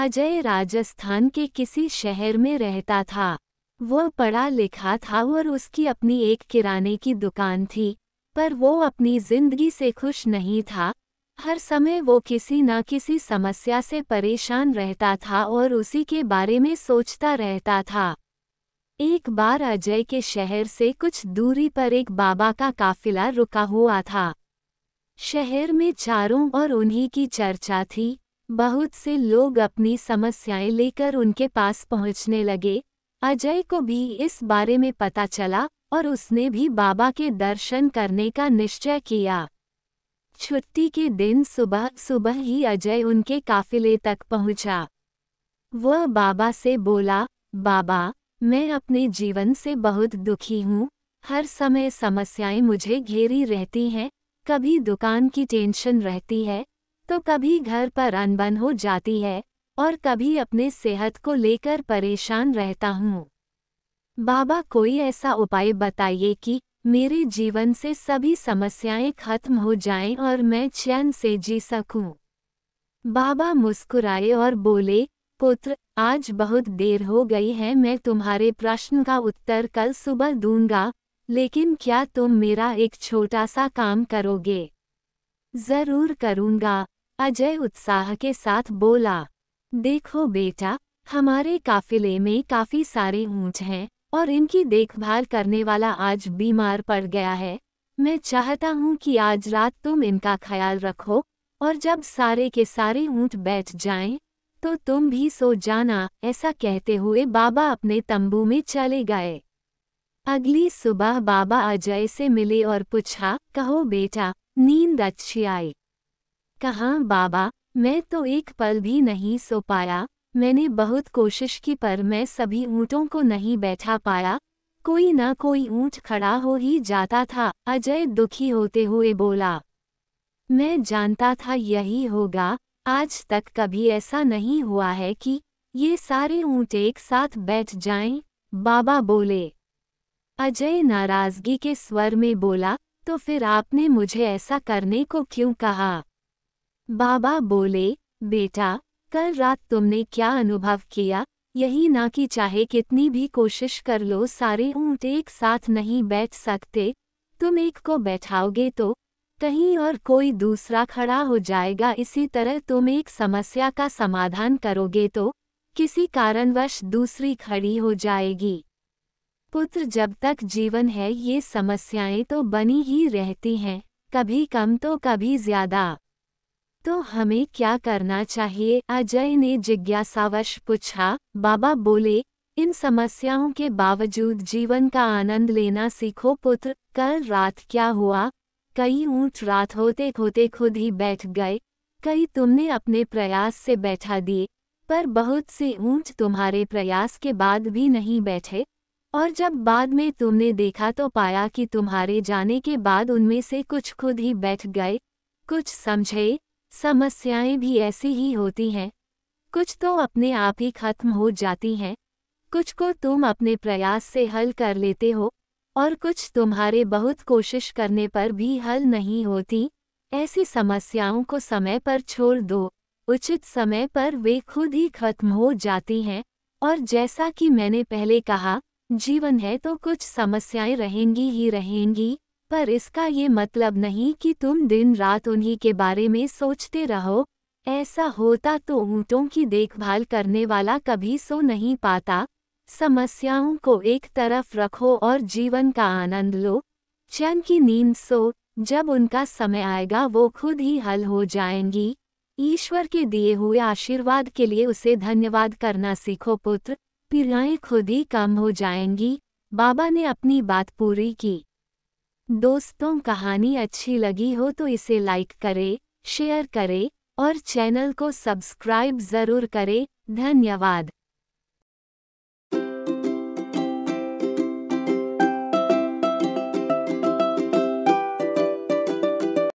अजय राजस्थान के किसी शहर में रहता था। वो पढ़ा लिखा था और उसकी अपनी एक किराने की दुकान थी, पर वो अपनी जिंदगी से खुश नहीं था। हर समय वो किसी न किसी समस्या से परेशान रहता था और उसी के बारे में सोचता रहता था। एक बार अजय के शहर से कुछ दूरी पर एक बाबा का काफिला रुका हुआ था। शहर में चारों ओर उन्हीं की चर्चा थी। बहुत से लोग अपनी समस्याएं लेकर उनके पास पहुंचने लगे। अजय को भी इस बारे में पता चला और उसने भी बाबा के दर्शन करने का निश्चय किया। छुट्टी के दिन सुबह सुबह ही अजय उनके काफिले तक पहुंचा। वह बाबा से बोला, बाबा, मैं अपने जीवन से बहुत दुखी हूँ। हर समय समस्याएं मुझे घेरी रहती हैं। कभी दुकान की टेंशन रहती है, तो कभी घर पर अनबन हो जाती है, और कभी अपने सेहत को लेकर परेशान रहता हूँ। बाबा, कोई ऐसा उपाय बताइए कि मेरे जीवन से सभी समस्याएं खत्म हो जाएं और मैं चैन से जी सकूं। बाबा मुस्कुराए और बोले, पुत्र, आज बहुत देर हो गई है। मैं तुम्हारे प्रश्न का उत्तर कल सुबह दूंगा, लेकिन क्या तुम मेरा एक छोटा सा काम करोगे? जरूर करूंगा, अजय उत्साह के साथ बोला। देखो बेटा, हमारे काफिले में काफी सारे ऊंट हैं और इनकी देखभाल करने वाला आज बीमार पड़ गया है। मैं चाहता हूं कि आज रात तुम इनका ख्याल रखो, और जब सारे के सारे ऊंट बैठ जाएं, तो तुम भी सो जाना। ऐसा कहते हुए बाबा अपने तंबू में चले गए। अगली सुबह बाबा अजय से मिले और पूछा, कहो बेटा, नींद अच्छी आई? कहा, बाबा, मैं तो एक पल भी नहीं सो पाया। मैंने बहुत कोशिश की पर मैं सभी ऊँटों को नहीं बैठा पाया। कोई ना कोई ऊँट खड़ा हो ही जाता था। अजय दुखी होते हुए बोला, मैं जानता था यही होगा। आज तक कभी ऐसा नहीं हुआ है कि ये सारे ऊँट एक साथ बैठ जाएं। बाबा बोले। अजय नाराजगी के स्वर में बोला, तो फिर आपने मुझे ऐसा करने को क्यों कहा? बाबा बोले, बेटा, कल रात तुमने क्या अनुभव किया, यही ना कि चाहे कितनी भी कोशिश कर लो सारे ऊँट एक साथ नहीं बैठ सकते। तुम एक को बैठाओगे तो कहीं और कोई दूसरा खड़ा हो जाएगा। इसी तरह तुम एक समस्या का समाधान करोगे तो किसी कारणवश दूसरी खड़ी हो जाएगी। पुत्र, जब तक जीवन है ये समस्याएं तो बनी ही रहती हैं, कभी कम तो कभी ज्यादा। तो हमें क्या करना चाहिए? अजय ने जिज्ञासावश पूछा। बाबा बोले, इन समस्याओं के बावजूद जीवन का आनंद लेना सीखो पुत्र। कल रात क्या हुआ? कई ऊँट रात होते होते खुद ही बैठ गए, कई तुमने अपने प्रयास से बैठा दिए, पर बहुत से ऊँट तुम्हारे प्रयास के बाद भी नहीं बैठे, और जब बाद में तुमने देखा तो पाया कि तुम्हारे जाने के बाद उनमें से कुछ खुद ही बैठ गए। कुछ समझे? समस्याएं भी ऐसी ही होती हैं, कुछ तो अपने आप ही खत्म हो जाती हैं, कुछ को तुम अपने प्रयास से हल कर लेते हो, और कुछ तुम्हारे बहुत कोशिश करने पर भी हल नहीं होती। ऐसी समस्याओं को समय पर छोड़ दो, उचित समय पर वे खुद ही खत्म हो जाती हैं। और जैसा कि मैंने पहले कहा, जीवन है तो कुछ समस्याएं रहेंगी ही रहेंगी, पर इसका ये मतलब नहीं कि तुम दिन रात उन्हीं के बारे में सोचते रहो। ऐसा होता तो ऊँटों की देखभाल करने वाला कभी सो नहीं पाता। समस्याओं को एक तरफ रखो और जीवन का आनंद लो, चैन की नींद सो। जब उनका समय आएगा वो खुद ही हल हो जाएंगी। ईश्वर के दिए हुए आशीर्वाद के लिए उसे धन्यवाद करना सीखो पुत्र, पीड़ाएं खुद ही कम हो जाएंगी। बाबा ने अपनी बात पूरी की। दोस्तों, कहानी अच्छी लगी हो तो इसे लाइक करें, शेयर करें और चैनल को सब्सक्राइब जरूर करें। धन्यवाद।